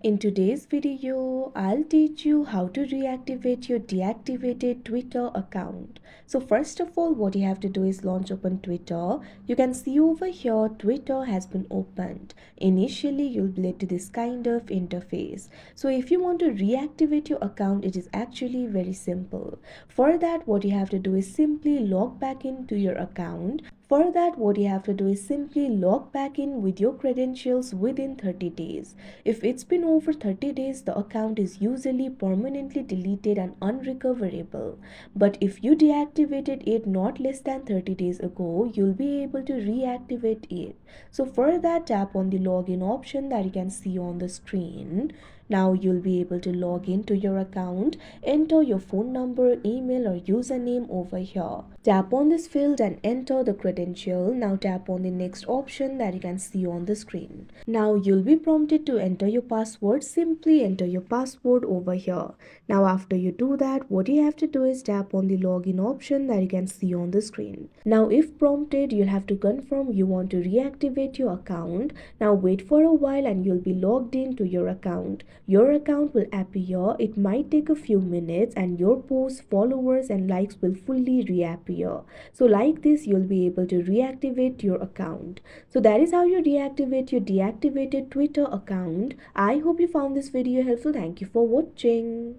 In today's video, I'll teach you how to reactivate your deactivated Twitter account. So first of all, what you have to do is launch open Twitter. You can see over here, Twitter has been opened. Initially, you'll be led to this kind of interface. So if you want to reactivate your account, it is actually very simple. For that, what you have to do is simply log back into your account. For that, what you have to do is simply log back in with your credentials within 30 days. If it's been over 30 days, the account is usually permanently deleted and unrecoverable. But if you deactivated it not less than 30 days ago, you'll be able to reactivate it. So for that, tap on the login option that you can see on the screen. Now you'll be able to log into your account, enter your phone number, email or username over here. Tap on this field and enter the credential. Now tap on the next option that you can see on the screen. Now you'll be prompted to enter your password. Simply enter your password over here. Now after you do that, what you have to do is tap on the login option that you can see on the screen. Now if prompted, you'll have to confirm you want to reactivate your account. Now wait for a while and you'll be logged into your account. Your account will appear. It might take a few minutes and your posts, followers and likes will fully reappear. So like this, you'll be able to reactivate your account. So that is how you reactivate your deactivated Twitter account. I hope you found this video helpful. Thank you for watching.